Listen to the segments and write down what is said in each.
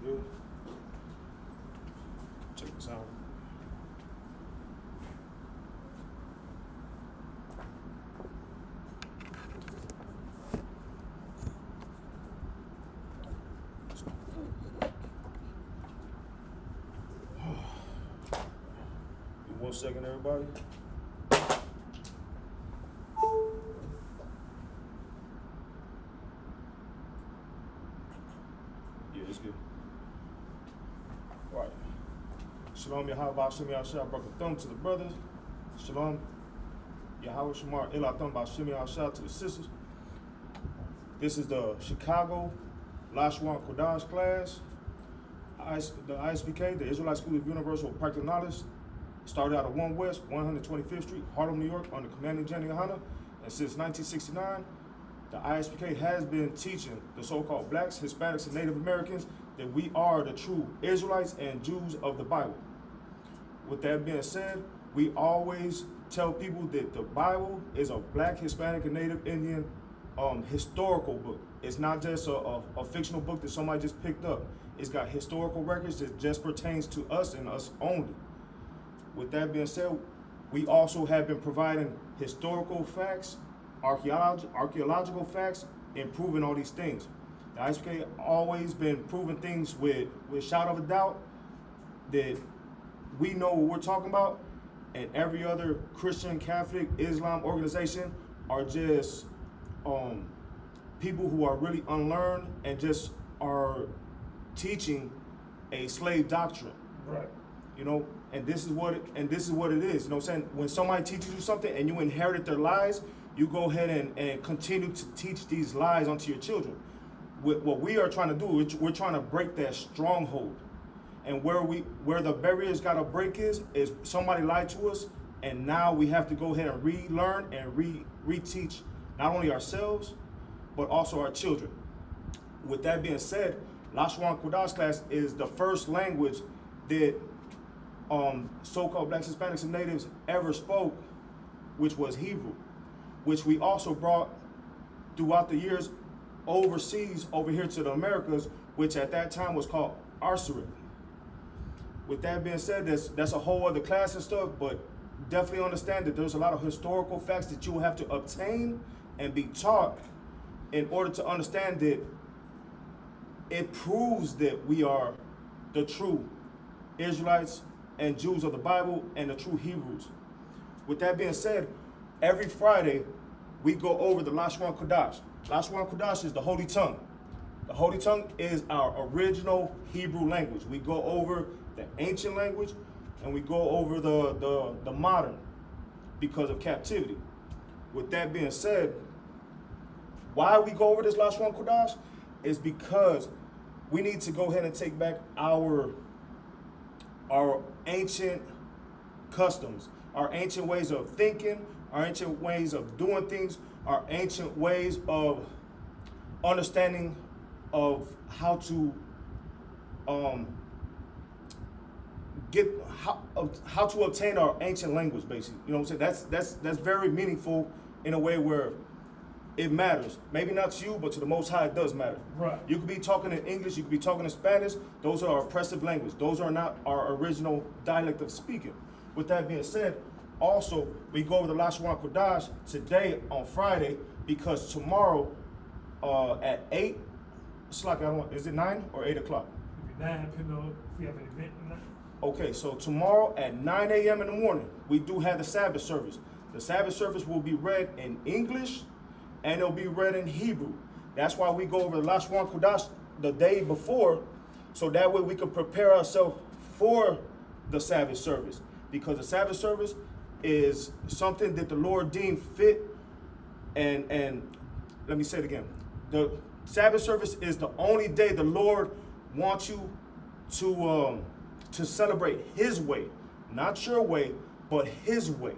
Good. Check this out. Give 1 second, everybody. Yeah, it's good. All right. Shalom Yahweh Shem Yahshua brought the thumb to the brothers. Shalom Yahweh Shamar Elatham Shem Yahshua to the sisters. This is the Chicago Lashawan Qadash class. The Isupk, the Israelite School of Universal Practical Knowledge, started out of 1 West, 125th Street, Harlem, New York, under Commanding General Yohana. And since 1969, the Isupk has been teaching the so-called blacks, Hispanics, and Native Americans that we are the true Israelites and Jews of the Bible. With that being said, we always tell people that the Bible is a black, Hispanic, and Native Indian historical book. It's not just a fictional book that somebody just picked up. It's got historical records that just pertains to us and us only. With that being said, we also have been providing historical facts, archaeological facts, and proving all these things. The Isupk always been proving things with shout of a doubt that we know what we're talking about, and every other Christian, Catholic, Islam organization are just people who are really unlearned and just are teaching a slave doctrine. Right. You know, and this is what it is. You know what I'm saying? When somebody teaches you something and you inherit their lies, you go ahead and continue to teach these lies onto your children. What we are trying to do, we're trying to break that stronghold. And where the barriers gotta break is somebody lied to us, and now we have to go ahead and relearn and reteach not only ourselves, but also our children. With that being said, Lashawan Qadash class is the first language that so-called blacks, Hispanics, and natives ever spoke, which was Hebrew, which we also brought throughout the years overseas over here to the Americas, which at that time was called Isupk. With that being said, that's a whole other class and stuff, but definitely understand that there's a lot of historical facts that you will have to obtain and be taught in order to understand that it proves that we are the true Israelites and Jews of the Bible and the true Hebrews. With that being said, every Friday we go over the Lashawan Qadash. Lashawan Qadash is the Holy Tongue. The Holy Tongue is our original Hebrew language. We go over the ancient language and we go over the modern because of captivity. With that being said, why we go over this Lashawan Qadash is because we need to go ahead and take back our ancient customs, our ancient ways of thinking, our ancient ways of doing things, our ancient ways of understanding of how to how to obtain our ancient language, basically. You know what I'm saying? That's very meaningful in a way where it matters. Maybe not to you, but to the Most High, it does matter. Right. You could be talking in English, you could be talking in Spanish. Those are our oppressive language. Those are not our original dialect of speaking. With that being said, also, we go over the Lashawan Qadash today on Friday because tomorrow at 8, it's like, is it 9 or 8 o'clock? Maybe 9, depending on if we have an event or not. Okay, so tomorrow at 9 a.m. in the morning, we do have the Sabbath service. The Sabbath service will be read in English and it'll be read in Hebrew. That's why we go over the Lashawan Qadash the day before, so that way we can prepare ourselves for the Sabbath service. Because the Sabbath service is something that the Lord deemed fit, and let me say it again. The Sabbath service is the only day the Lord wants you to celebrate His way, not your way, but His way.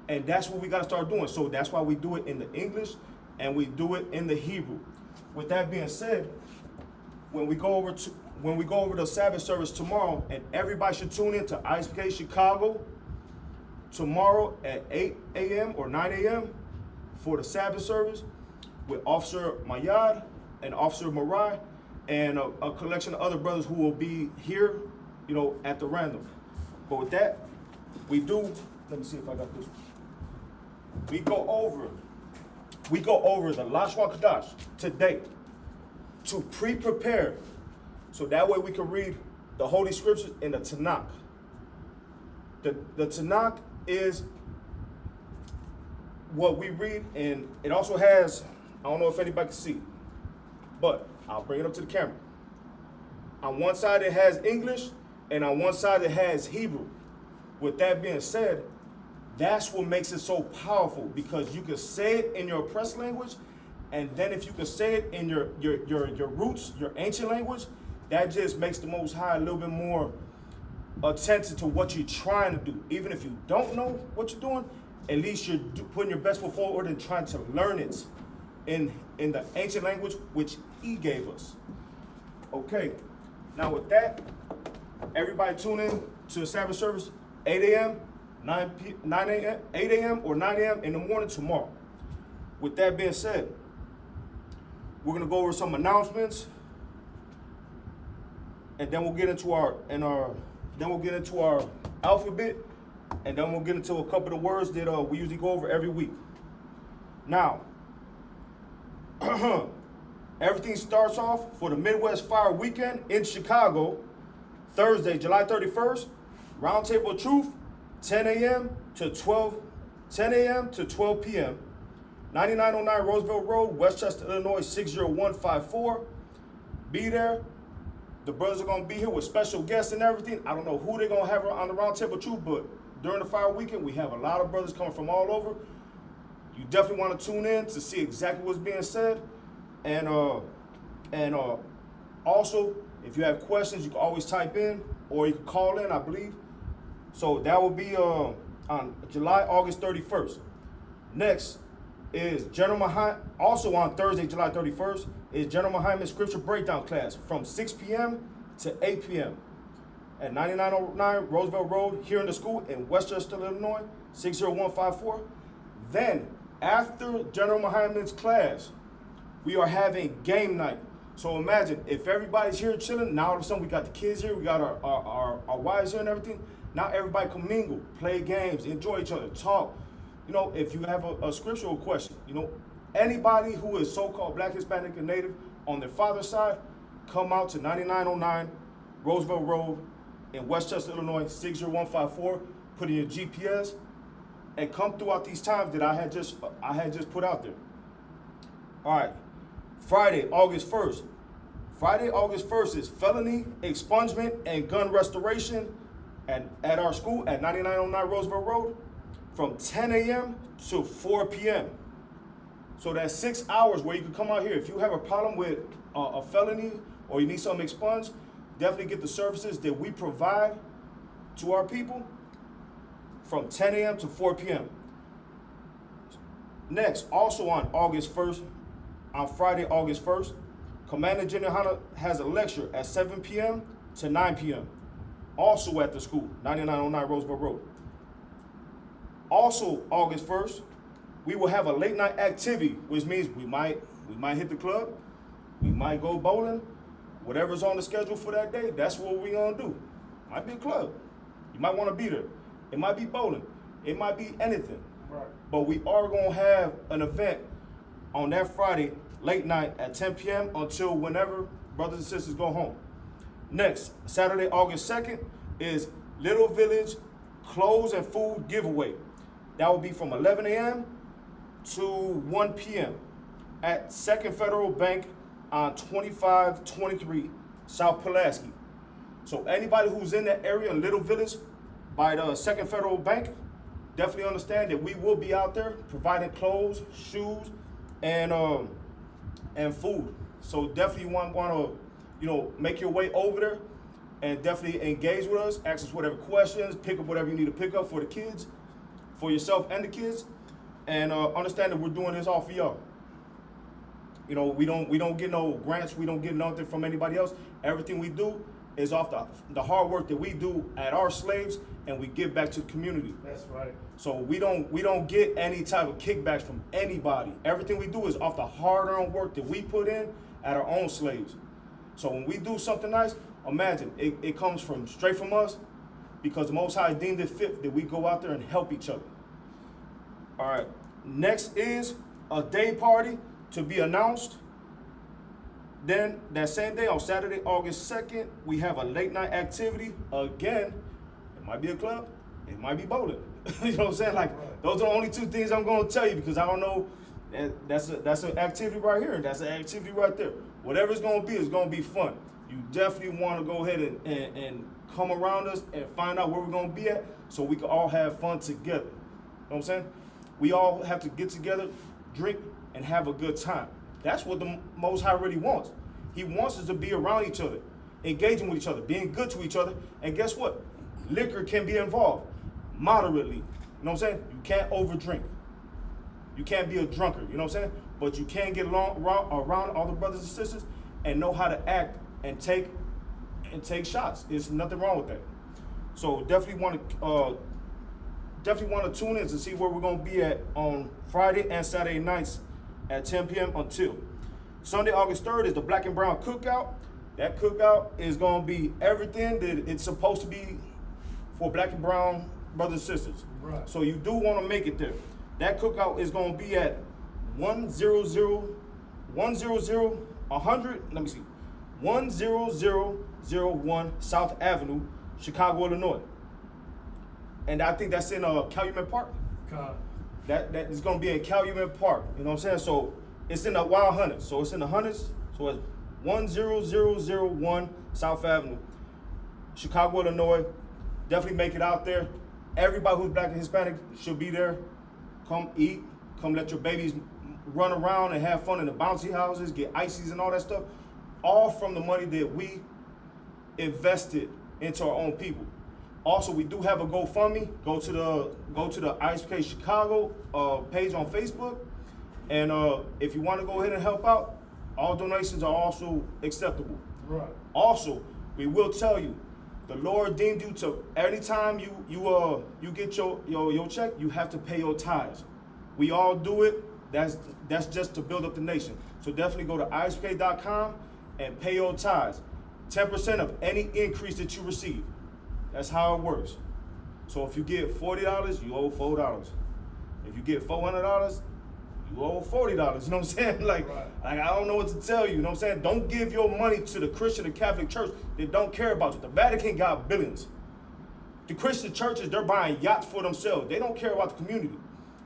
And that's what we got to start doing. So that's why we do it in the English and we do it in the Hebrew. With that being said, when we go over the Sabbath service tomorrow, and everybody should tune in to Isupk Chicago tomorrow at 8 a.m. or 9 a.m. for the Sabbath service with Officer Mayad and Officer Marai, and a collection of other brothers who will be here, you know, at the random. But with that, we do, let me see if I got this. We go over the Lashawan Qadash today to pre-prepare, so that way we can read the Holy Scriptures in the Tanakh. The Tanakh is what we read, and it also has, I don't know if anybody can see, but I'll bring it up to the camera. On one side it has English, and on one side it has Hebrew. With that being said, that's what makes it so powerful, because you can say it in your oppressed language, and then if you can say it in your roots, your ancient language, that just makes the Most High a little bit more attentive to what you're trying to do. Even if you don't know what you're doing, at least you're putting your best foot forward and trying to learn it in the ancient language which He gave us. Okay, now with that, everybody tune in to the Sabbath service, 8 a.m., 9 a.m., 8 a.m. or 9 a.m. in the morning tomorrow. With that being said, we're gonna go over some announcements, and then we'll get into our alphabet, and then we'll get into a couple of words that we usually go over every week. Now, everything starts off for the Midwest Fire Weekend in Chicago, Thursday, July 31st, Roundtable of Truth, 10 a.m. to 12 p.m. 9909 Roosevelt Road, Westchester, Illinois, 60154. Be there. The brothers are going to be here with special guests and everything. I don't know who they're going to have on the Roundtable of Truth, but during the Fire Weekend, we have a lot of brothers coming from all over. You definitely want to tune in to see exactly what's being said. And also, if you have questions, you can always type in, or you can call in, I believe. So that will be on August 31st. Next is General Muhammad, also on Thursday, July 31st, is General Muhammad's Scripture Breakdown class from 6 p.m. to 8 p.m. at 9909 Roosevelt Road here in the school in Westchester, Illinois, 60154. Then, after General Muhammad's class, we are having game night. So imagine if everybody's here chilling, now all of a sudden we got the kids here, we got our wives here and everything. Now everybody can mingle, play games, enjoy each other, talk. You know, if you have a scriptural question, you know, anybody who is so-called Black, Hispanic, and Native on their father's side, come out to 9909 Roosevelt Road in Westchester, Illinois, 60154. Put in your GPS and come throughout these times that I had just put out there. All right, Friday, August 1st. Friday, August 1st is felony expungement and gun restoration at our school at 9909 Roosevelt Road from 10 a.m. to 4 p.m. So that's 6 hours where you can come out here. If you have a problem with a felony or you need something expunged, definitely get the services that we provide to our people from 10 a.m. to 4 p.m. Next, also on August 1st, on Friday, August 1st, Commander General Hanna has a lecture at 7 p.m. to 9 p.m. also at the school, 9909 Roosevelt Road. Also, August 1st, we will have a late night activity, which means we might hit the club, we might go bowling, whatever's on the schedule for that day, that's what we're gonna do. Might be a club. You might wanna be there. It might be bowling. It might be anything. Right. But we are gonna have an event on that Friday, late night at 10 p.m. until whenever brothers and sisters go home. Next, Saturday, August 2nd, is Little Village Clothes and Food Giveaway. That will be from 11 a.m. to 1 p.m. at Second Federal Bank on 2523 South Pulaski. So anybody who's in that area in Little Village by the Second Federal Bank, definitely understand that we will be out there providing clothes, shoes, and food. So definitely want to make your way over there and definitely engage with us, ask us whatever questions, pick up whatever you need to pick up for the kids, for yourself and the kids, and understand that we're doing this all for y'all. You know, we don't get no grants, we don't get nothing from anybody else. Everything we do is off the hard work that we do at our slaves, and we give back to the community. That's right. So we don't get any type of kickbacks from anybody. Everything we do is off the hard-earned work that we put in at our own slaves. So when we do something nice, imagine it comes from straight from us because the Most High deemed it fit that we go out there and help each other. All right. Next is a day party to be announced. Then that same day on Saturday, August 2nd, we have a late night activity. Again, it might be a club, it might be bowling. You know what I'm saying? Like, those are the only two things I'm going to tell you because I don't know. That's an activity right here. That's an activity right there. Whatever it's going to be, it's going to be fun. You definitely want to go ahead and come around us and find out where we're going to be at so we can all have fun together. You know what I'm saying? We all have to get together, drink, and have a good time. That's what the Most High really wants. He wants us to be around each other, engaging with each other, being good to each other. And guess what? Liquor can be involved moderately. You know what I'm saying? You can't overdrink. You can't be a drunkard. You know what I'm saying? But you can get around all the brothers and sisters and know how to act and take shots. There's nothing wrong with that. So definitely want to tune in to see where we're going to be at on Friday and Saturday nights at 10 p.m. until Sunday, August 3rd is the Black and Brown Cookout. That cookout is going to be everything that it's supposed to be for Black and Brown brothers and sisters. Right. So you do want to make it there. That cookout is going to be at 100 South Avenue, Chicago, Illinois. And I think that's in Calumet Park. God. That is going to be in Calumet Park. You know what I'm saying? So it's in the Wild Hundreds. So it's in the hundreds. So it's 10001 South Avenue, Chicago, Illinois. Definitely make it out there. Everybody who's Black and Hispanic should be there. Come eat. Come let your babies run around and have fun in the bouncy houses, get ices and all that stuff. All from the money that we invested into our own people. Also, we do have a GoFundMe. Go to the Isupk Chicago page on Facebook, and if you want to go ahead and help out, all donations are also acceptable. Right. Also, we will tell you, the Lord deemed you to anytime you get your check, you have to pay your tithes. We all do it. That's just to build up the nation. So definitely go to isupk.com and pay your tithes. 10% of any increase that you receive. That's how it works. So if you get $40, you owe $4. If you get $400, you owe $40. You know what I'm saying? Like I don't know what to tell you. You know what I'm saying? Don't give your money to the Christian and Catholic Church that don't care about you. The Vatican got billions. The Christian churches, they're buying yachts for themselves. They don't care about the community.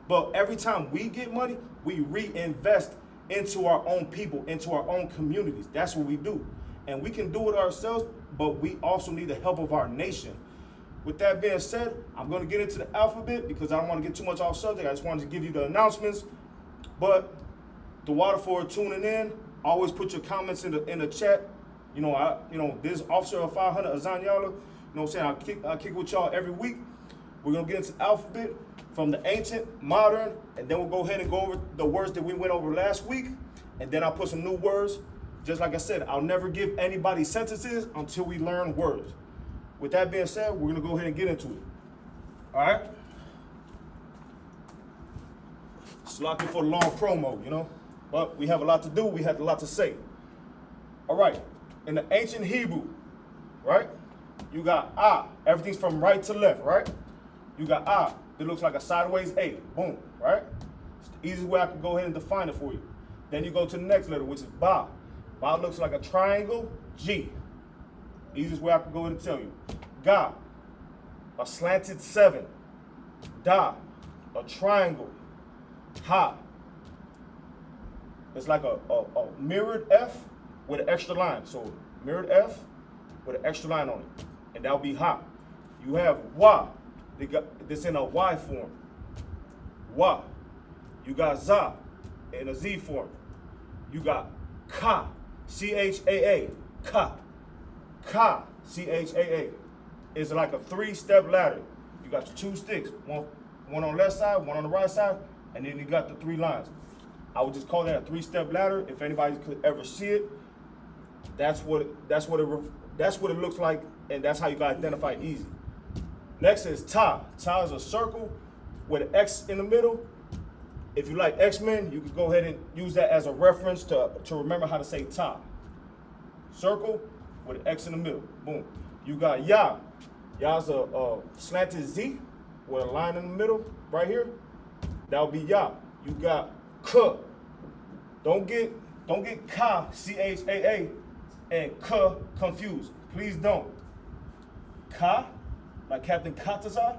But every time we get money, we reinvest into our own people, into our own communities. That's what we do. And we can do it ourselves, but we also need the help of our nation. With that being said, I'm going to get into the alphabet because I don't want to get too much off subject. I just wanted to give you the announcements. But the water for tuning in, always put your comments in the chat. You know, this Officer of 500, Azan Yala, you know what I'm saying? I kick with y'all every week. We're going to get into the alphabet from the ancient, modern, and then we'll go ahead and go over the words that we went over last week. And then I'll put some new words. Just like I said, I'll never give anybody sentences until we learn words. With that being said, we're going to go ahead and get into it. All right? It's locking for the long promo, you know? But we have a lot to do. We have a lot to say. All right. In the ancient Hebrew, right? You got ah. Everything's from right to left, right? You got ah. That looks like a sideways A. Boom, right? It's the easiest way I can go ahead and define it for you. Then you go to the next letter, which is ba. Ba looks like a triangle, G. Easiest way I can go ahead and tell you. Ga, a slanted 7. Da, a triangle. Ha, it's like a mirrored F with an extra line. So mirrored F with an extra line on it. And that'll be ha. You have wa, this in a Y form. Wa. You got za in a Z form. You got ka, C-H-A-A, ka. Ka, C-H-A-A. It's like a 3-step ladder. You got your 2 sticks, one on the left side, one on the right side, and then you got the 3 lines. I would just call that a 3-step ladder. If anybody could ever see it, that's what it looks like, and that's how you can identify it easy. Next is ta. Ta is a circle with an X in the middle. If you like X-Men, you can go ahead and use that as a reference to remember how to say ta. circle with an X in the middle. Boom. You got ya. Ya's a slanted Z with a line in the middle right here. That'll be ya. You got k. Don't get ka, C-H-A-A, and k confused. Please don't. Ka, like Captain Katazar.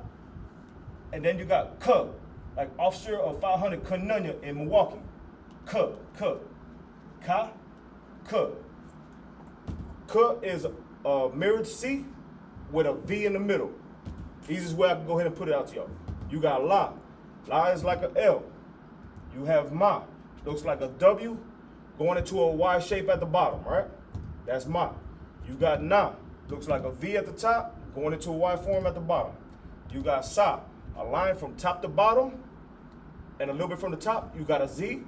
And then you got k, like Officer of 500 Kanunya in Milwaukee. K. Ka, k. K is a mirrored C with a V in the middle. Easiest way I can go ahead and put it out to y'all. You got la. La is like a L. You have ma. Looks like a W going into a Y shape at the bottom, right? That's ma. You got na. Looks like a V at the top going into a Y form at the bottom. You got sa. A line from top to bottom and a little bit from the top, you got a Z.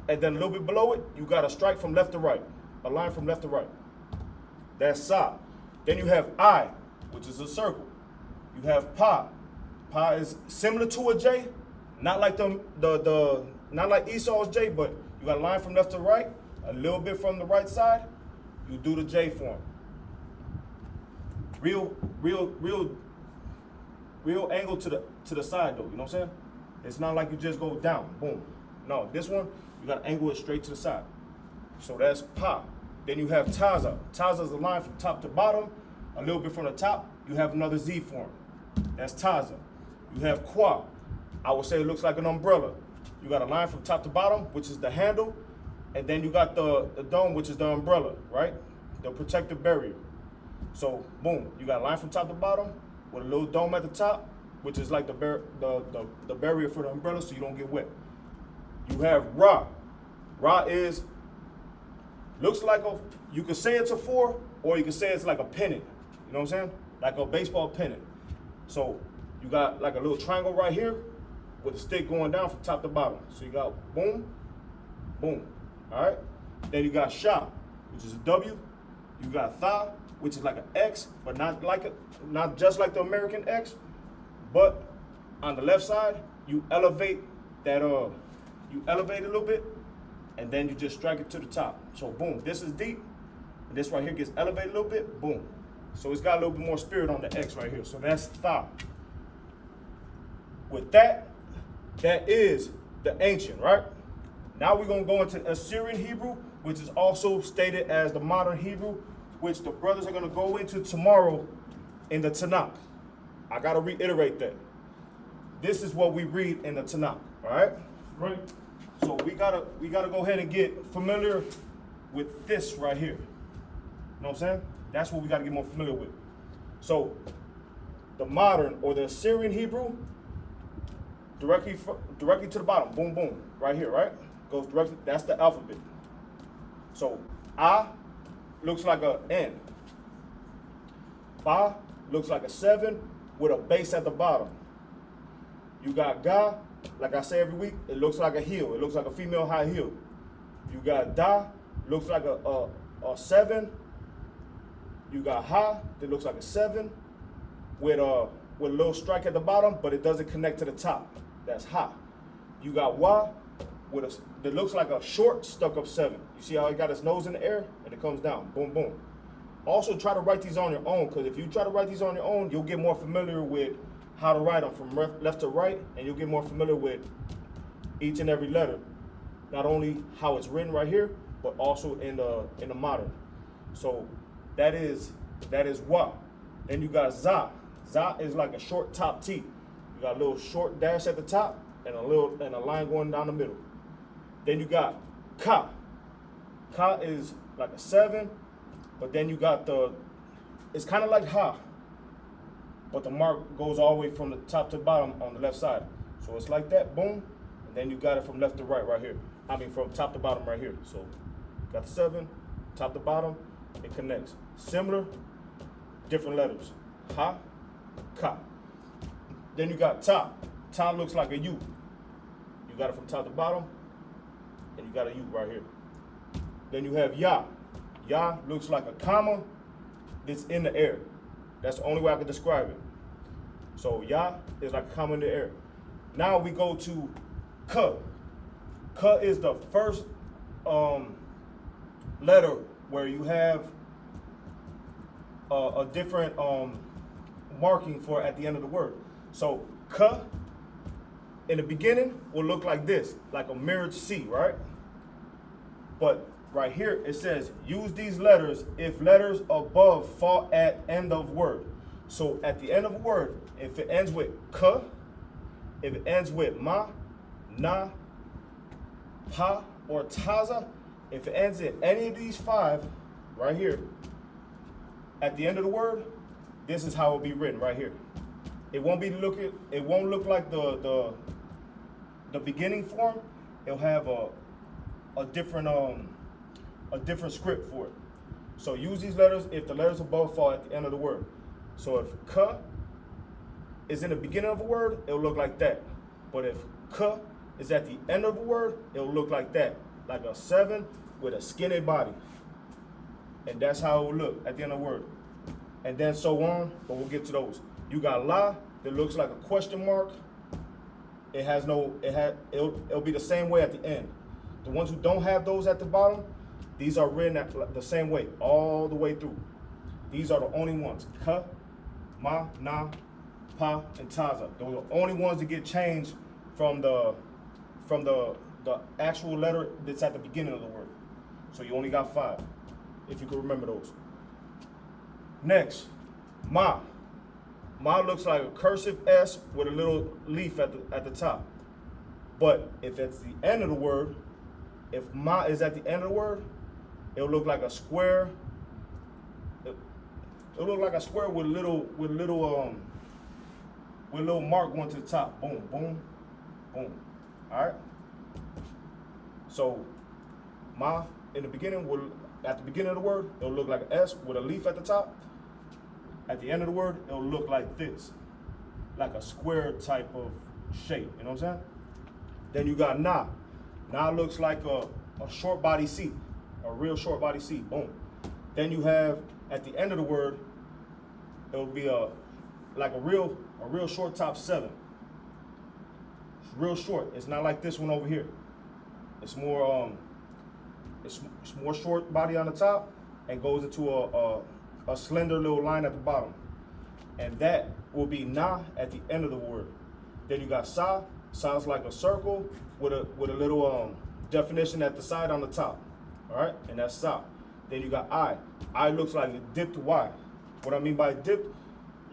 And then a little bit below it, you got a strike from left to right. A line from left to right. That's sa. Then you have I, which is a circle. You have pa. Pa is similar to a J, not like not like Esau's J, but you got a line from left to right, a little bit from the right side. You do the J form. Real angle to the side though. You know what I'm saying? It's not like you just go down, boom. No, this one you got to angle it straight to the side. So that's pa. Then you have taza. Taza is a line from top to bottom, a little bit from the top. You have another Z form. That's taza. You have qua. I would say it looks like an umbrella. You got a line from top to bottom, which is the handle, and then you got the dome, which is the umbrella, right? The protective barrier. So boom, you got a line from top to bottom with a little dome at the top, which is like the barrier for the umbrella, so you don't get wet. You have ra. Ra is looks like you can say it's a 4, or you can say it's like a pennant. You know what I'm saying? Like a baseball pennant. So you got like a little triangle right here with a stick going down from top to bottom. So you got boom, boom. All right. Then you got sha, which is a W. You got tha, which is like an X, but not just like the American X, but on the left side you elevate that you elevate a little bit, and then you just strike it to the top. So boom, this is deep, and this right here gets elevated a little bit, boom. So it's got a little bit more spirit on the X right here. So that's tha. With that is the ancient, right? Now we're gonna go into Assyrian Hebrew, which is also stated as the modern Hebrew, which the brothers are gonna go into tomorrow in the Tanakh. I gotta reiterate that. This is what we read in the Tanakh, all right? Right. So we gotta go ahead and get familiar with this right here. You know what I'm saying? That's what we gotta get more familiar with. So the modern or the Assyrian Hebrew, directly to the bottom, boom, boom, right here, right? Goes directly, that's the alphabet. So A looks like a N. Ba looks like a 7 with a base at the bottom. You got Ga, like I say every week, it looks like a heel. It looks like a female high heel. You got Da, looks like a 7. You got Ha, that looks like a 7 with a little strike at the bottom, but it doesn't connect to the top. That's Ha. You got Wa that looks like a short stuck up 7. You see how he got his nose in the air and it comes down, boom, boom. Also try to write these on your own, because if you try to write these on your own, you'll get more familiar with how to write them from left to right, and you'll get more familiar with each and every letter. Not only how it's written right here, but also in the modern. So that is Wa. Then you got Za. Za is like a short top T. You got a little short dash at the top and a line going down the middle. Then you got Ka. Ka is like a 7, but then you got it's kind of like Ha, but the mark goes all the way from the top to bottom on the left side. So it's like that, boom, and then you got it from left to right here. I mean from top to bottom right here. So got the 7, top to bottom, it connects. Similar, different letters. Ha, Ka. Then you got Ta. Ta looks like a U. You got it from top to bottom, and you got a U right here. Then you have Ya. Ya looks like a comma that's in the air. That's the only way I can describe it. So Ya is like a comma in the air. Now we go to Ka. Ka is the first letter where you have a different marking for at the end of the word. So ka in the beginning will look like this, like a mirrored C, right? But right here it says use these letters if letters above fall at end of word. So at the end of a word, if it ends with ka, if it ends with ma, na, pa, or taza, if it ends in any of these 5 right here, at the end of the word, this is how it will be written right here. It won't look like the beginning form. It'll have a different script for it. So use these letters if the letters above fall at the end of the word. So if ka is in the beginning of a word, it'll look like that. But if ka is at the end of a word, it'll look like that, like a 7 with a skinny body. And that's how it will look at the end of the word. And then so on, but we'll get to those. You got la that looks like a question mark. It'll be the same way at the end. The ones who don't have those at the bottom, these are written the same way all the way through. These are the only ones. Ka, ma, na, pa, and taza. Those are the only ones that get changed from the actual letter that's at the beginning of the word. So you only got 5, if you can remember those. Next, ma. Ma looks like a cursive S with a little leaf at the top. But if it's the end of the word, if ma is at the end of the word, it'll look like a square. It'll look like a square with little mark going to the top. Boom, boom, boom. All right. So ma in the beginning at the beginning of the word, it'll look like an S with a leaf at the top. At the end of the word, it'll look like this, like a square type of shape. You know what I'm saying? Then you got na. Na looks like a short body C, a real short body C. Boom. Then you have at the end of the word, it'll be like a real short top 7. It's real short. It's not like this one over here. It's more it's more short body on the top and goes into a slender little line at the bottom. And that will be na at the end of the word. Then you got sa. Sa's like a circle with a little definition at the side on the top. All right, and that's sa. Then you got I. I looks like a dipped Y. What I mean by dipped,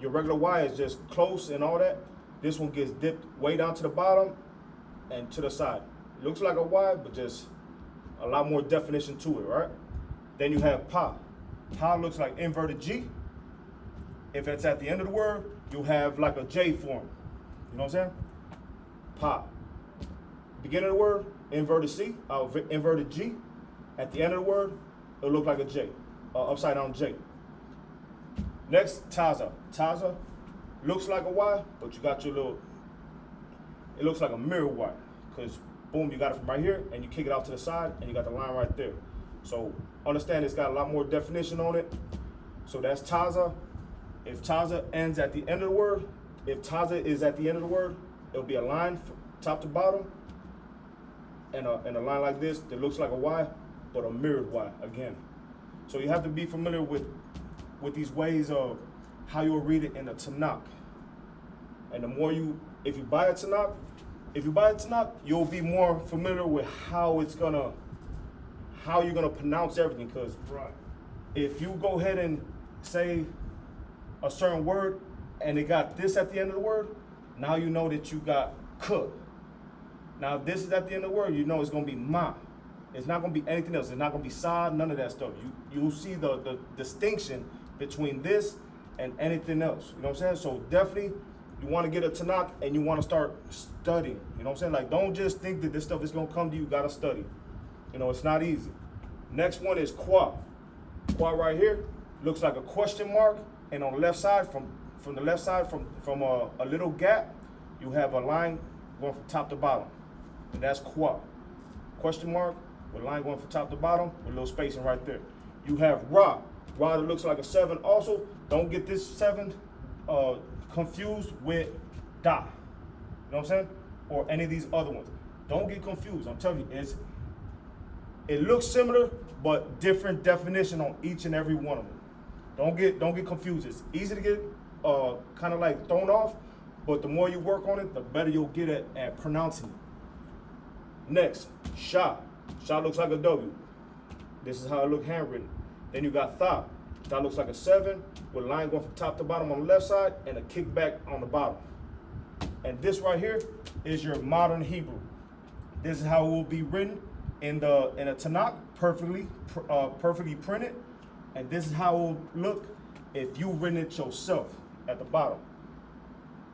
your regular Y is just close and all that. This one gets dipped way down to the bottom and to the side. It looks like a Y, but just a lot more definition to it, right? Then you have pa. Pa looks like inverted G. If it's at the end of the word, you'll have like a J form. You know what I'm saying? Pa. Beginning of the word, inverted C, inverted G. At the end of the word, it'll look like a J, upside down J. Next, taza. Taza looks like a Y, but you got your little, it looks like a mirror Y. Because, boom, you got it from right here, and you kick it off to the side, and you got the line right there. So, understand it's got a lot more definition on it. So that's taza. If taza ends at the end of the word, if taza is at the end of the word, it'll be a line from top to bottom, and a line like this that looks like a Y, but a mirrored Y again. So you have to be familiar with these ways of how you'll read it in the Tanakh. And the more if you buy a Tanakh, you'll be more familiar with how you're gonna pronounce everything. Because if you go ahead and say a certain word and it got this at the end of the word, now you know that you got ka. Now if this is at the end of the word, you know it's gonna be ma. It's not gonna be anything else. It's not gonna be sa, none of that stuff. You'll see the distinction between this and anything else. You know what I'm saying? So definitely you wanna get a Tanakh and you wanna start studying. You know what I'm saying? Like, don't just think that this stuff is gonna come to you, gotta study. You know, it's not easy. Next one is qua. Qua right here looks like a question mark, and on the left side, from the left side, from a little gap, you have a line going from top to bottom, and that's qua. Question mark with a line going from top to bottom with a little spacing right there. You have ra. Ra that looks like a 7 also. Don't get this 7 confused with da. You know what I'm saying? Or any of these other ones. Don't get confused. I'm telling you, It looks similar, but different definition on each and every one of them. Don't get confused. It's easy to get kind of like thrown off, but the more you work on it, the better you'll get at pronouncing it. Next, Sha. Sha looks like a W. This is how it looks handwritten. Then you got Tha. Tha looks like a 7 with a line going from top to bottom on the left side and a kickback on the bottom. And this right here is your modern Hebrew. This is how it will be written in a Tanakh, perfectly printed. And this is how it will look if you written it yourself at the bottom.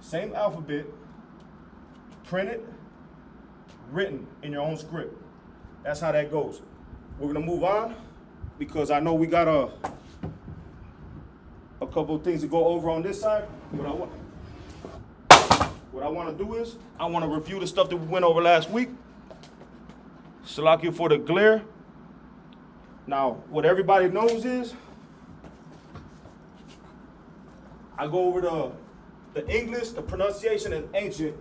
Same alphabet, printed, written in your own script. That's how that goes. We're gonna move on because I know we got a couple of things to go over on this side. What I want to do is I want to review the stuff that we went over last week. Salakia for the glare. Now, what everybody knows is I go over the English, the pronunciation, and ancient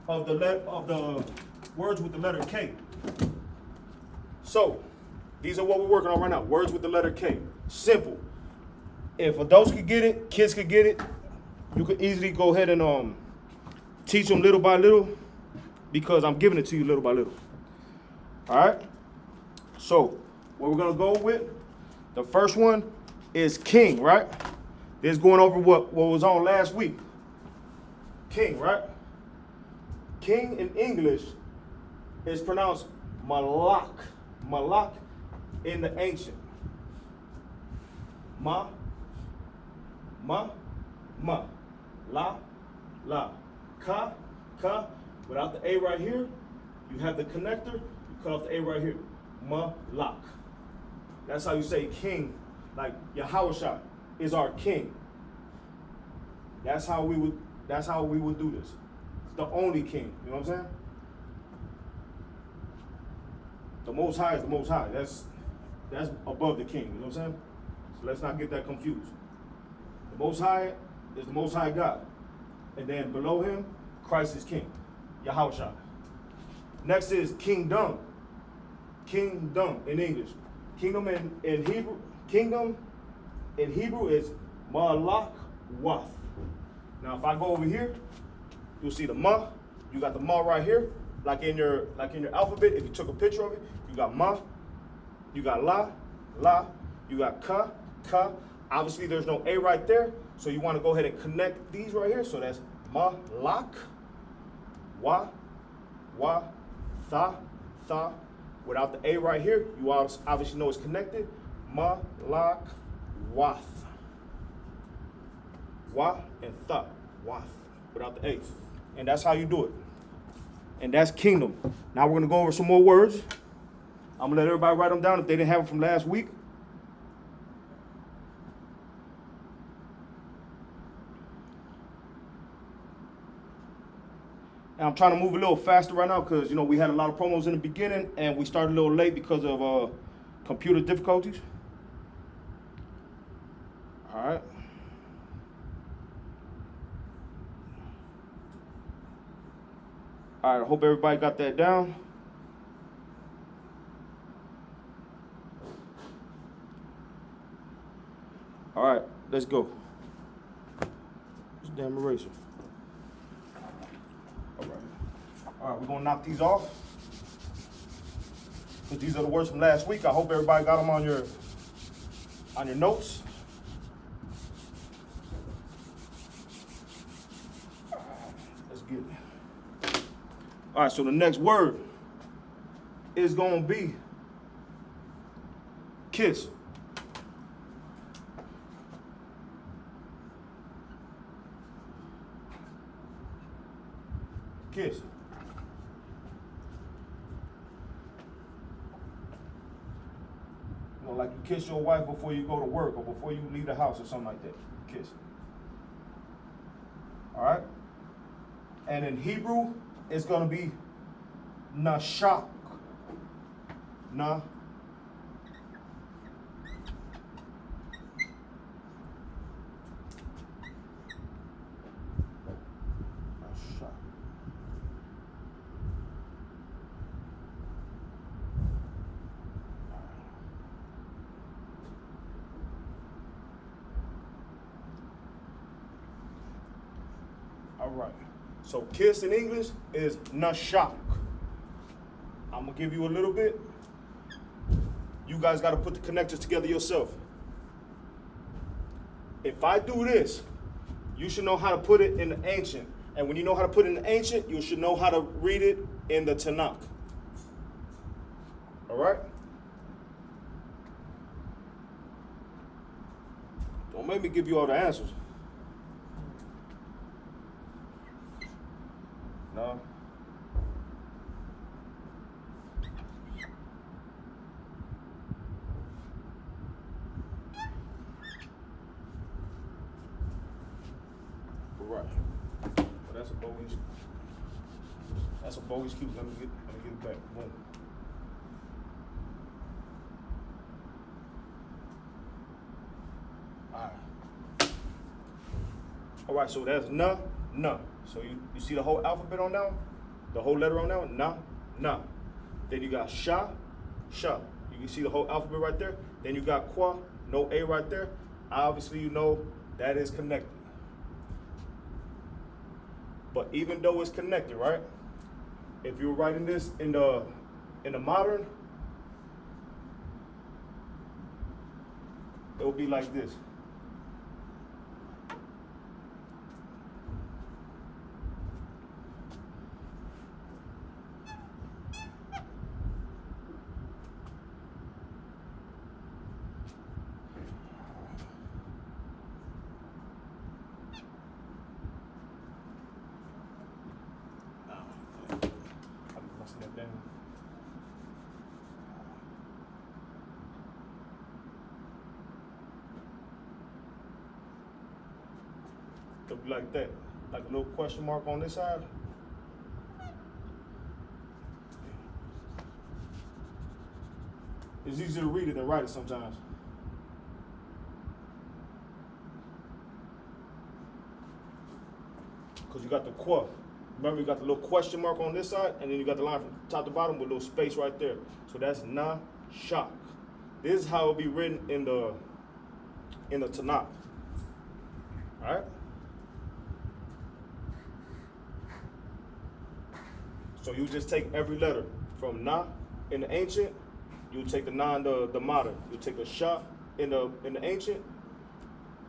of the words with the letter K. So, these are what we're working on right now. Words with the letter K. Simple. If adults could get it, kids could get it, you could easily go ahead and teach them little by little because I'm giving it to you little by little. All right? So, what we're going to go with, the first one is king, right? This is going over what was on last week. King, right? King in English is pronounced malak. Malak in the ancient. Ma, la, ka. Without the A right here, you have the connector, you cut off the A right here. Malak. That's how you say king, like Yahushua is our king. That's how we would do this. It's the only king, you know what I'm saying? The Most High is the Most High. That's above the king, you know what I'm saying? So let's not get that confused. The Most High is the Most High God. And then below him, Christ is king, Yahushua. Next is kingdom. Kingdom in English. Kingdom in Hebrew is malak wath. Now if I go over here, you'll see the ma. You got the ma right here, like in your alphabet. If you took a picture of it, you got ma, you got la, you got ka. Obviously there's no A right there, so you want to go ahead and connect these right here. So that's malak, wa, tha. Without the A right here, you obviously know it's connected. Malak wath. Wa and tha. Wath. Without the A. And that's how you do it. And that's kingdom. Now we're going to go over some more words. I'm going to let everybody write them down if they didn't have them from last week. And I'm trying to move a little faster right now because, we had a lot of promos in the beginning and we started a little late because of computer difficulties. All right. All right, I hope everybody got that down. All right, let's go. This damn eraser. All right, we're gonna knock these off. Because these are the words from last week. I hope everybody got them on your notes. Let's get it. All right, so the next word is gonna be kiss. Kiss. Like you kiss your wife before you go to work or before you leave the house or something like that. Kiss. All right? And in Hebrew, it's going to be nashak. Na. Nashak. right. So kiss in English is Nashak. I'm gonna give you a little bit. You guys gotta put the connectors together yourself. If I do this, you should know how to put it in the ancient. And when you know how to put it in the ancient, you should know how to read it in the Tanakh. All right? Don't make me give you all the answers. No. Right. Well, that's a bogus. That's a bogus cue. Let me get it back. Boom. All right, so that's na. So you see the whole alphabet on now? The whole letter on now? Na. Then you got sha. You can see the whole alphabet right there. Then you got qua, no A right there. Obviously, you know that is connected. But even though it's connected, right? If you were writing this in the modern, it will be like this. It'll be like that, like a little question mark on this side. It's easier to read it than write it sometimes. Because you got the qua. Remember, you got the little question mark on this side, and then you got the line from top to bottom with a little space right there. So that's na shak. This is how it'll be written in the Tanakh. All right. So you just take every letter from na in the ancient. You take the na in the modern. You take the sha in the ancient.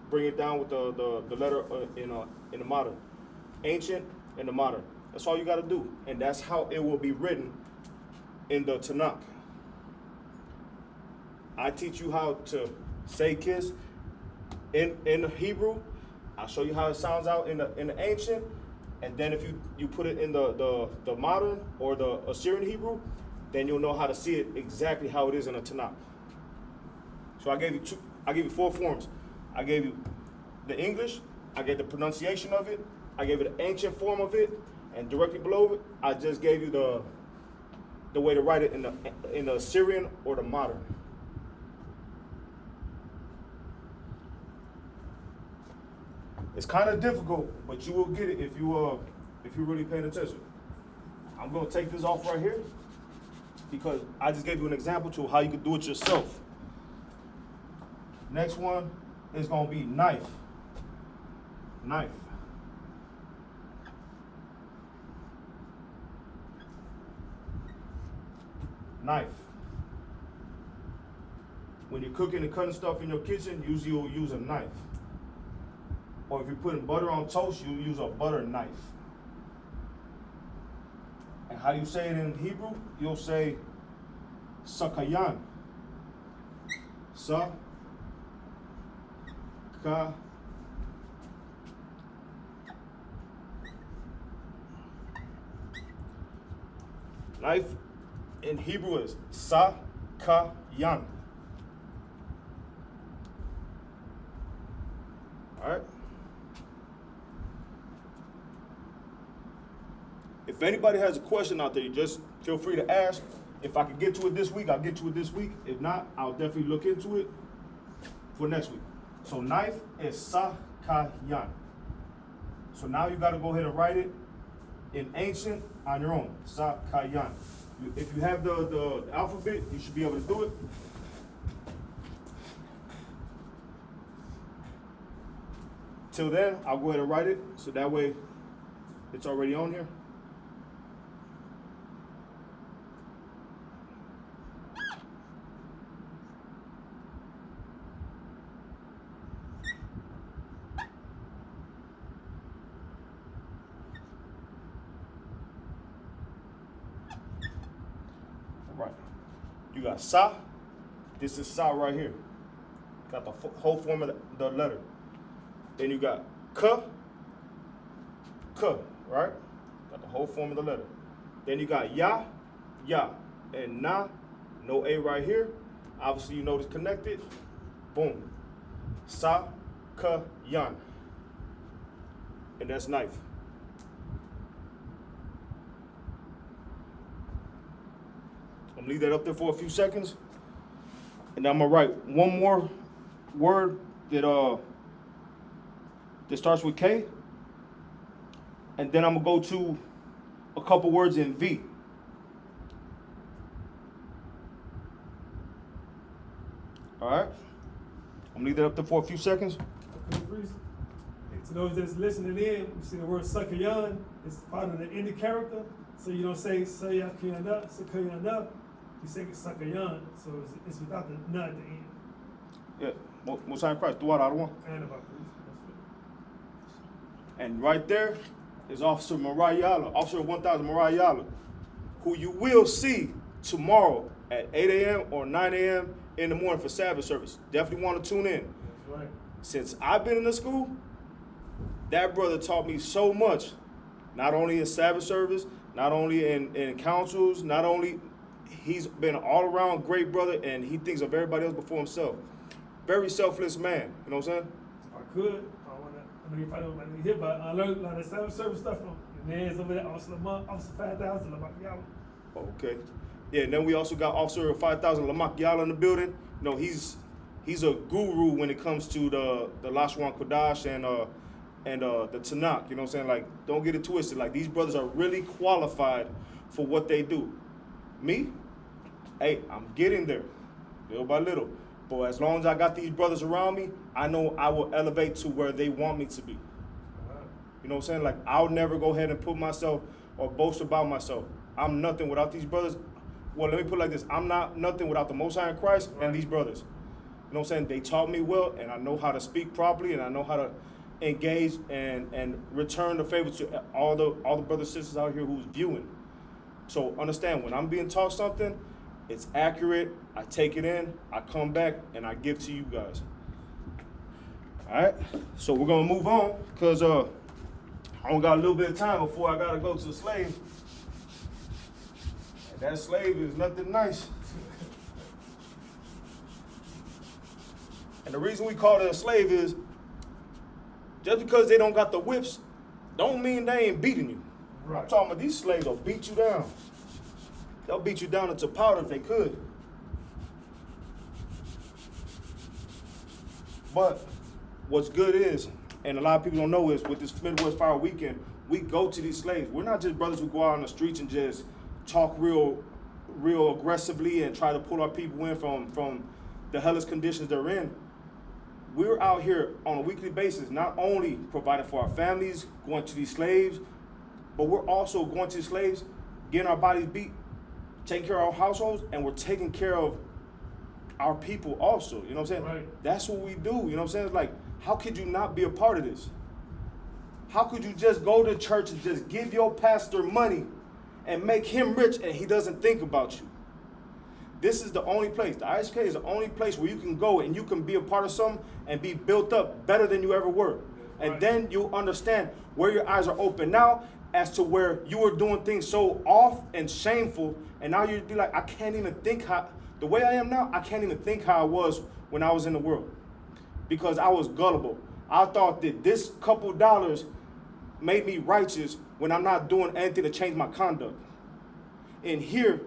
Bring it down with the letter in the modern. Ancient and the modern. That's all you got to do, and that's how it will be written in the Tanakh. I teach you how to say kiss in Hebrew. I'll show you how it sounds out in the ancient, and then if you put it in the modern or the Assyrian Hebrew, then you'll know how to see it exactly how it is in the Tanakh. So I gave you 4 forms. I gave you the English, I gave the pronunciation of it, I gave you the ancient form of it, and directly below it, I just gave you the way to write it in the Assyrian or the modern. It's kind of difficult, but you will get it if you really paying attention. I'm gonna take this off right here because I just gave you an example to how you can do it yourself. Next one is gonna be knife. Knife. Knife. When you're cooking and cutting stuff in your kitchen, usually you'll use a knife. Or if you're putting butter on toast, you'll use a butter knife. And how do you say it in Hebrew? You'll say sakayan. Sa ka knife in Hebrew is sakayan. All right. If anybody has a question out there, you just feel free to ask. If I can get to it this week, I'll get to it this week. If not, I'll definitely look into it for next week. So knife is sakayan. So now you got to go ahead and write it in ancient on your own. Sakayan. If you have the alphabet, you should be able to do it. Till then, I'll go ahead and write it, so that way It's already on here. All right. You got sa. This is sa right here. Got the whole form of the letter. Then you got ka, right? Got the whole form of the letter. Then you got ya, and na, no A right here. Obviously, you know it's connected. Boom. Sa, ka, yan. And that's knife. I'm gonna leave that up there for a few seconds. And I'm gonna write one more word that starts with K. And then I'm gonna go to a couple words in V. All right. I'm gonna leave that up there for a few seconds. Okay, Priest. And to those that's listening in, you see the word Sakayan. It's part of the ending character. So you don't say Sayakayana, Sakayana. You say Sakayan. So it's without the na at the end. Yeah. Most High in Christ. Throughout out of one. And about Priest. And right there is Officer Mariah, Officer 1000 Mariah, who you will see tomorrow at 8 a.m. or 9 a.m. in the morning for Sabbath service. Definitely want to tune in. That's right. Since I've been in the school, that brother taught me so much, not only in Sabbath service, not only in councils, not only, he's been an all-around great brother, and he thinks of everybody else before himself. Very selfless man, you know what I'm saying? If I could, I know you probably don't want to hear, but I learned a lot of service stuff from your man's over there, Officer 5000, Lamont Yalla. Okay. Yeah, and then we also got Officer 5000 Lamont Yalla in the building. You know, he's a guru when it comes to the Lashawan Qadash and the Tanakh. You know what I'm saying? Like, don't get it twisted. Like, these brothers are really qualified for what they do. Me? Hey, I'm getting there, little by little. But as long as I got these brothers around me, I know I will elevate to where they want me to be. You know what I'm saying? Like, I'll never go ahead and put myself or boast about myself. I'm nothing without these brothers. Well, let me put it like this. I'm not nothing without the Most High in Christ and these brothers. You know what I'm saying? They taught me well, and I know how to speak properly, and I know how to engage and return the favor to all the brothers and sisters out here who's viewing. So understand, when I'm being taught something, it's accurate, I take it in, I come back, and I give to you guys. All right, so we're gonna move on, because I only got a little bit of time before I gotta go to the slave. And that slave is nothing nice. And the reason we call it a slave is, just because they don't got the whips, don't mean they ain't beating you. Right. I'm talking about these slaves will beat you down. They'll beat you down into powder if they could. But what's good is, and a lot of people don't know is, with this Midwest Fire Weekend, we go to these slaves. We're not just brothers who go out on the streets and just talk real aggressively and try to pull our people in from the hellish conditions they're in. We're out here on a weekly basis, not only providing for our families, going to these slaves, but we're also going to these slaves, getting our bodies beat, taking care of our households, and we're taking care of our people also. You know what I'm saying? Right. That's what we do. You know what I'm saying? It's like, how could you not be a part of this? How could you just go to church and just give your pastor money and make him rich and he doesn't think about you? This is the only place. The Isupk is the only place where you can go and you can be a part of something and be built up better than you ever were. And then you'll understand where your eyes are open now as to where you were doing things so off and shameful, and now you'd be like, I can't even think how, the way I am now, I can't even think how I was when I was in the world. Because I was gullible. I thought that this couple dollars made me righteous when I'm not doing anything to change my conduct. And here,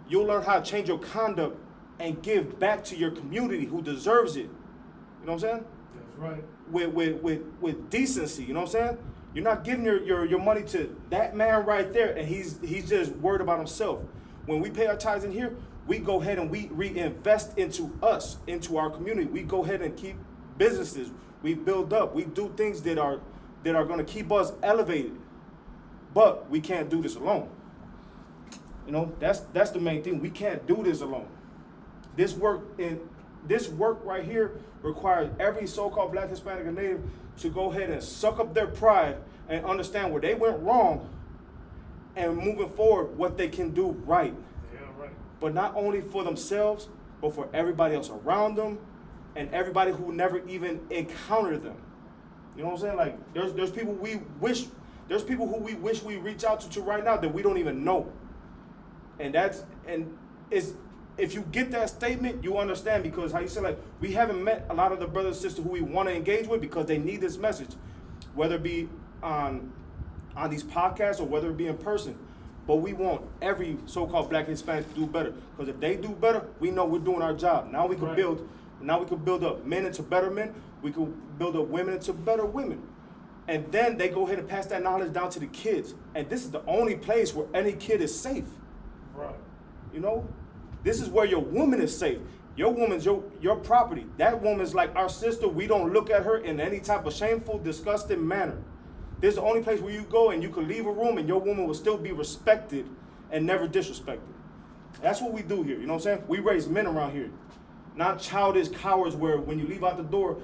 you'll learn how to change your conduct and give back to your community who deserves it. You know what I'm saying? That's right. With decency, you know what I'm saying? You're not giving your money to that man right there, and he's just worried about himself. When we pay our tithes in here, we go ahead and we reinvest into us, into our community. We go ahead and keep businesses. We build up. We do things that are that are going to keep us elevated. But we can't do this alone. You know, that's the main thing. We can't do this alone. This work right here requires every so-called Black, Hispanic, and Native to go ahead and suck up their pride and understand where they went wrong, and moving forward what they can do right. Yeah, right. But not only for themselves, but for everybody else around them and everybody who never even encountered them. You know what I'm saying? Like there's people who we wish we reach out to right now that we don't even know. And if you get that statement, you understand, because how you say, like, we haven't met a lot of the brothers and sisters who we want to engage with because they need this message, whether it be on these podcasts or whether it be in person. But we want every so-called Black and Hispanic to do better, because if they do better, we know we're doing our job. Now we can build up men into better men. We can build up women into better women. And then they go ahead and pass that knowledge down to the kids. And this is the only place where any kid is safe. Right. You know? This is where your woman is safe. Your woman's your property. That woman's like our sister. We don't look at her in any type of shameful, disgusting manner. This is the only place where you go and you can leave a room and your woman will still be respected and never disrespected. That's what we do here. You know what I'm saying? We raise men around here. Not childish cowards where when you leave out the door,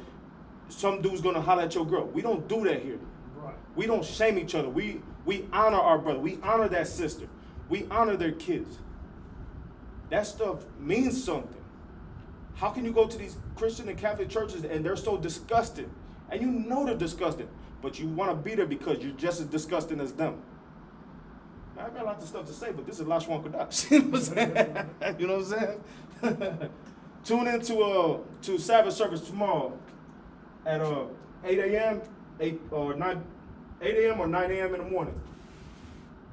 some dude's gonna holler at your girl. We don't do that here. Right. We don't shame each other. We honor our brother. We honor that sister. We honor their kids. That stuff means something. How can you go to these Christian and Catholic churches and they're so disgusted? And you know they're disgusted, but you want to be there because you're just as disgusting as them. Now, I got a lot of stuff to say, but this is Lashawan Qadash. You know what I'm saying? You know what I'm saying? Tune in to Sabbath service tomorrow at 8 a.m. 8 or 9 a.m. or 9 a.m. in the morning.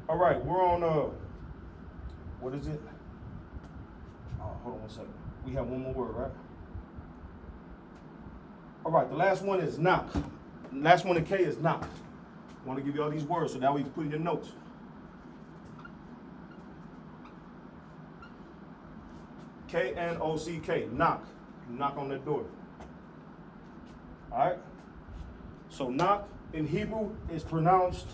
All right, we're on what is it? Oh, hold on 1 second. We have one more word, right? All right, the last one is knock. The last one in K is knock. I want to give you all these words so that way you can put in your notes. K-N-O-C-K, knock. You knock on that door. All right? So knock in Hebrew is pronounced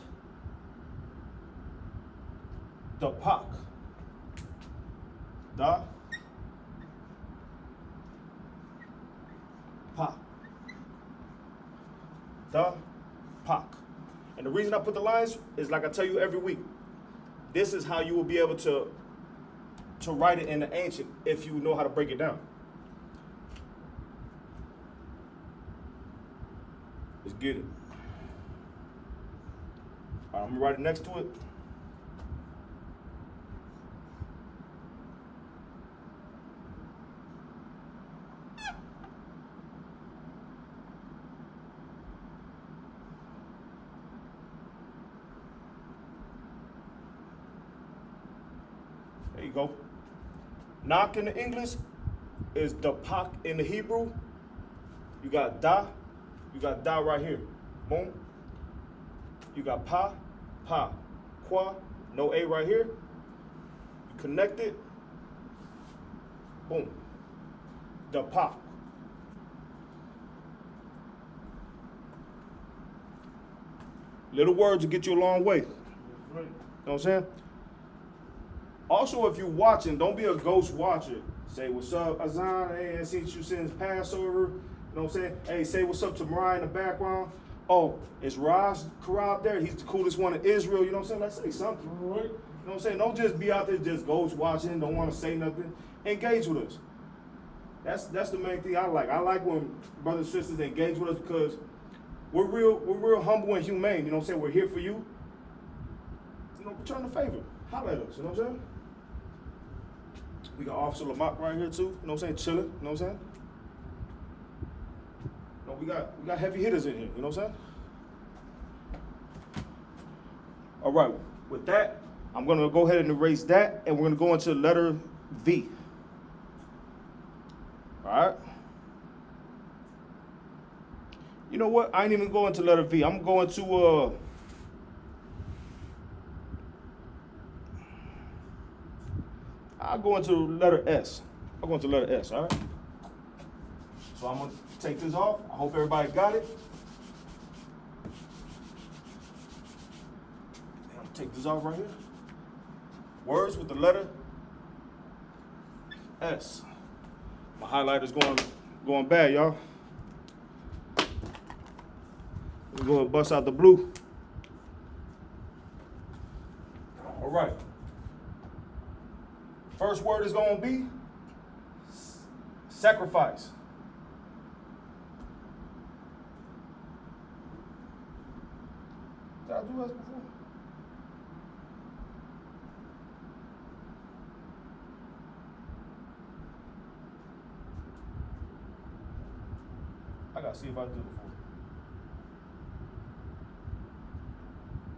dapak. Da. Pa. Da. Pak. And the reason I put the lines is like I tell you every week. This is how you will be able to write it in the ancient if you know how to break it down. Let's get it. All right, I'm gonna write it next to it. There you go. Knock in the English is dapak in the Hebrew. You got da right here. Boom. You got pa, qua, no A right here. You connect it. Boom. Dapak. Little words will get you a long way. You know what I'm saying? Also, if you're watching, don't be a ghost watcher. Say, what's up, Azan? Hey, I seen you since Passover. You know what I'm saying? Hey, say what's up to Mariah in the background. Oh, it's Raj Karab there. He's the coolest one in Israel. You know what I'm saying? Let's say something. All right. You know what I'm saying? Don't just be out there just ghost watching, don't want to say nothing. Engage with us. That's the main thing I like. I like when brothers and sisters engage with us because we're real humble and humane. You know what I'm saying? We're here for you. You know, return the favor. Holler at us. You know what I'm saying? We got Officer Lamont right here too. You know what I'm saying? Chilling. You know what I'm saying? No, we got heavy hitters in here. You know what I'm saying? All right. With that, I'm gonna go ahead and erase that, and we're gonna go into letter V. All right. You know what? I ain't even going to letter V. I'm going to I'll go into letter S. I'll go into letter S, all right? So I'm gonna take this off. I hope everybody got it. take this off right here. Words with the letter S. My highlighter's going bad, y'all. We're going to bust out the blue. All right. First word is going to be sacrifice. Did I do this before? I gotta see if I did it before.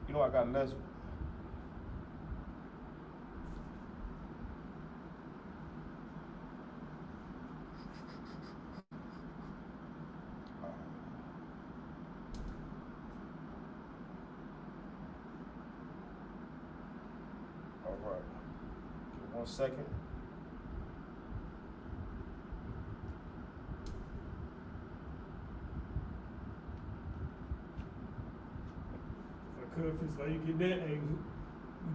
You know I got less. All right. Give 1 second. Because while you get that, and you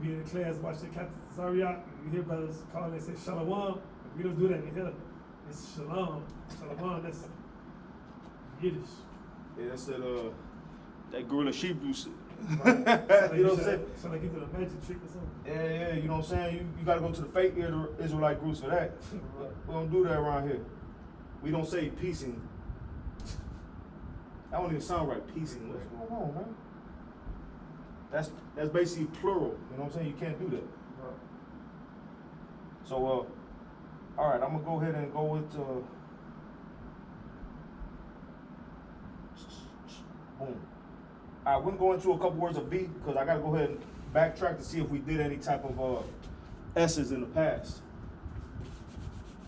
be in the class watching Captain Zariak, you hear brothers calling and say Shalom. We don't do that in here. It's Shalom. Shalom, that's Yiddish. Yeah, that's that gorilla Hebrew shit. Right. You know what I'm saying? Sound like you did a magic trick or something. Yeah, you know what I'm saying? You gotta go to the fake Israelite groups for that. Right. We don't do that around here. We don't say piecing. That don't even sound right, piecing. What's going on, man? That's basically plural. You know what I'm saying? You can't do that. Right. So, all right, I'm gonna go ahead and go with boom. All right, we're gonna go into a couple words of V because I gotta go ahead and backtrack to see if we did any type of S's in the past.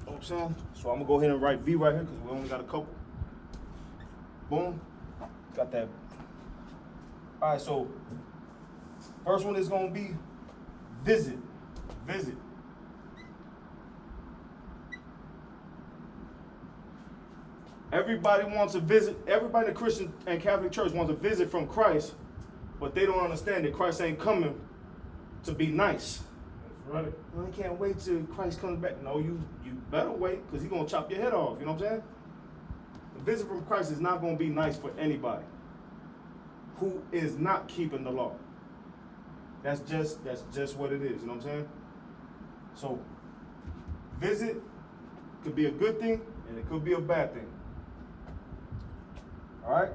You know what I'm saying? So I'm gonna go ahead and write V right here because we only got a couple. Boom. Got that. All right, so first one is gonna be visit. Visit. Everybody wants a visit. Everybody in the Christian and Catholic Church wants a visit from Christ, but they don't understand that Christ ain't coming to be nice. That's right. Well, I can't wait till Christ comes back. No, you better wait because he's gonna chop your head off. You know what I'm saying? The visit from Christ is not gonna be nice for anybody who is not keeping the law. That's just what it is. You know what I'm saying? So, visit could be a good thing and it could be a bad thing. All right.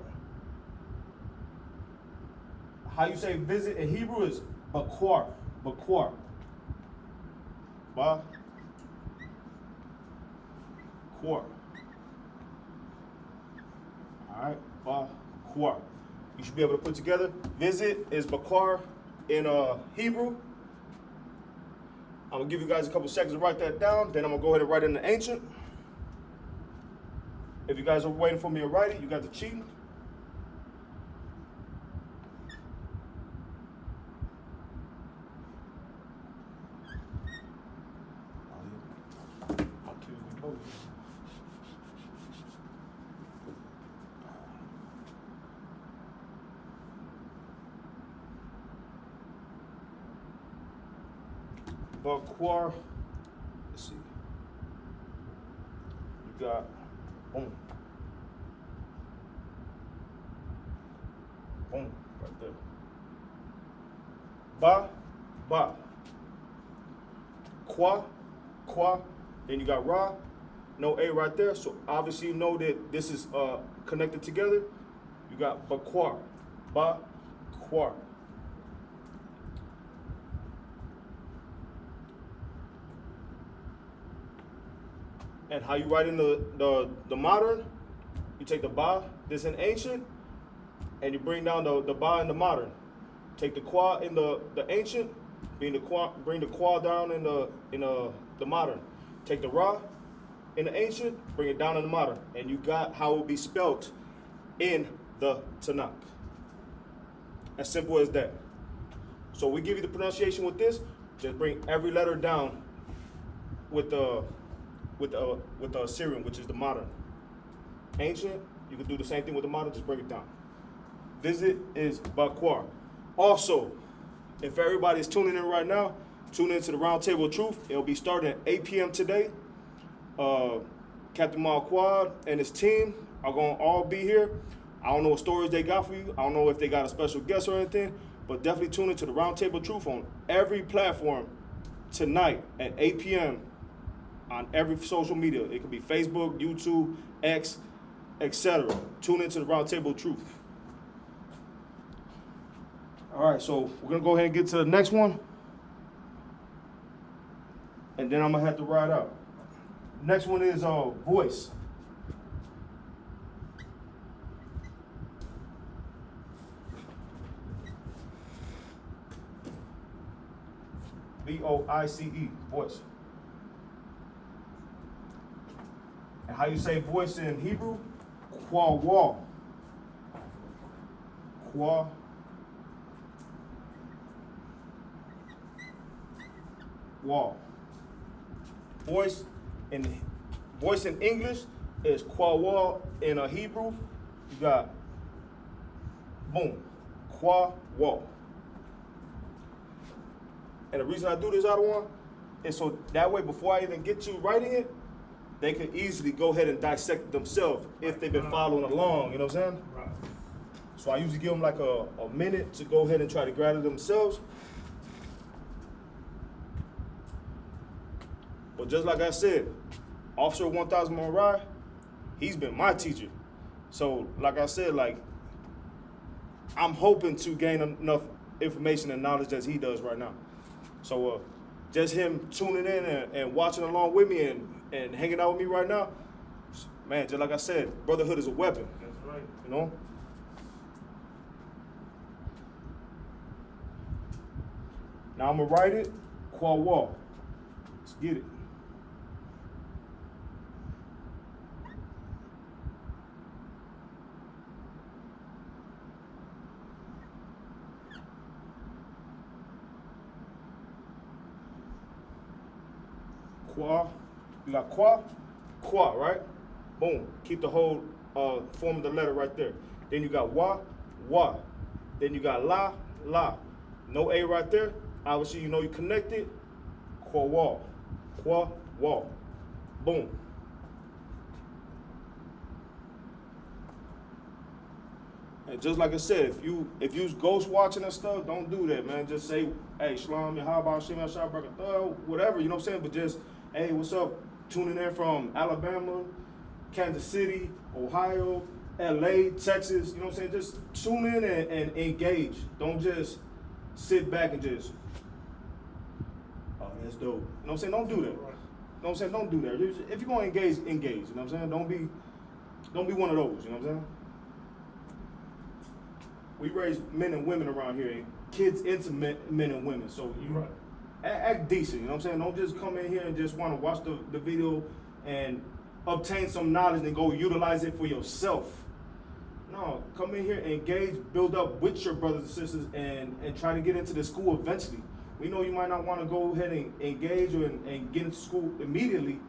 How you say visit in Hebrew is bakwar. Bakwar. Ba. Kwar. All right. Ba. Kwar. You should be able to put together. Visit is bakwar in Hebrew. I'm gonna give you guys a couple seconds to write that down. Then I'm gonna go ahead and write it in the ancient. If you guys are waiting for me to write it, you got the cheating. Bakwar, let's see. You got boom. Boom, right there. Ba. Qua. Then you got ra. No A right there. So obviously you know that this is connected together. You got bakwar. Bakwar. And how you write in the modern, you take the ba, this in ancient, and you bring down the ba in the modern. Take the qua in the ancient, bring the qua down in the modern. Take the ra in the ancient, bring it down in the modern, and you got how it will be spelt in the Tanakh. As simple as that. So we give you the pronunciation with this. Just bring every letter down with the Assyrian, which is the modern. Ancient, you can do the same thing with the modern, just bring it down. Visit is bakwar. Also, if everybody's tuning in right now, tune into the Roundtable of Truth. It'll be starting at 8 p.m. today. Captain Marquard and his team are going to all be here. I don't know what stories they got for you. I don't know if they got a special guest or anything, but definitely tune into the Roundtable of Truth on every platform tonight at 8 p.m. on every social media. It could be Facebook, YouTube, X, etc. Tune into the Roundtable of Truth. All right, so we're going to go ahead and get to the next one. And then I'm going to have to ride out. Next one is voice. V-O-I-C-E, voice. And how you say voice in Hebrew? Kwa-wa. Kwa. Wa. Voice in English is kwa-wa. In a Hebrew, you got boom, kwa-wa. And the reason I do this, Adawan, is so that way before I even get to writing it, they can easily go ahead and dissect it themselves if they've been following along, you know what I'm saying? Right. So I usually give them like a minute to go ahead and try to grab it themselves. But just like I said, Officer 1000 Morai, he's been my teacher. So like I said, like I'm hoping to gain enough information and knowledge as he does right now. So just him tuning in and watching along with me and hanging out with me right now, man, just like I said, brotherhood is a weapon. That's right. You know? Now I'm gonna write it, kwa-wa. Let's get it. Qua, you got qua, right? Boom. Keep the whole form of the letter right there. Then you got wa. Then you got la. No A right there. Obviously, you know you connected. Qua. Boom. And just like I said, if you's ghost watching and stuff, don't do that, man. Just say, hey, Shalom, how about Shema Shabbat, whatever, you know what I'm saying? But just, hey, what's up? Tuning in from Alabama, Kansas City, Ohio, LA, Texas, you know what I'm saying? Just tune in and engage. Don't just sit back and just, oh, that's dope. You know what I'm saying? Don't do that. You know what I'm saying? Don't do that. If you're going to engage, you know what I'm saying? Don't be one of those, you know what I'm saying? We raise men and women around here, and kids into men and women. So you act decent, you know what I'm saying? Don't just come in here and just want to watch the video and obtain some knowledge and go utilize it for yourself. No, come in here, engage, build up with your brothers and sisters, and try to get into the school eventually. We know you might not want to go ahead and engage and get into school immediately,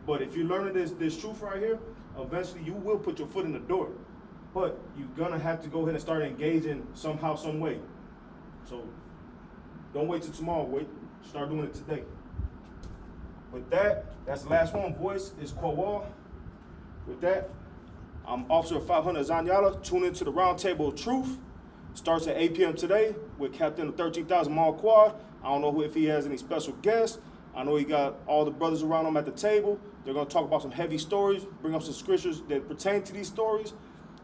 but if you're learning this truth right here, eventually you will put your foot in the door. But you're gonna have to go ahead and start engaging somehow, some way. So don't wait till tomorrow, start doing it today. With that, that's the last one. Voice is Kwa. With that, I'm Officer 500 Zanyala. Tune into the Roundtable of Truth. Starts at 8 p.m. today with Captain of 13,000 Marquard. I don't know if he has any special guests. I know he got all the brothers around him at the table. They're gonna talk about some heavy stories, bring up some scriptures that pertain to these stories,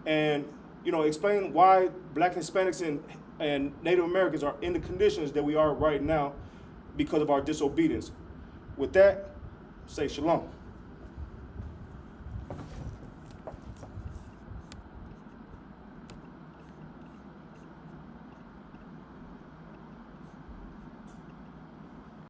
and explain why Black Hispanics and Native Americans are in the conditions that we are right now because of our disobedience. With that, say shalom.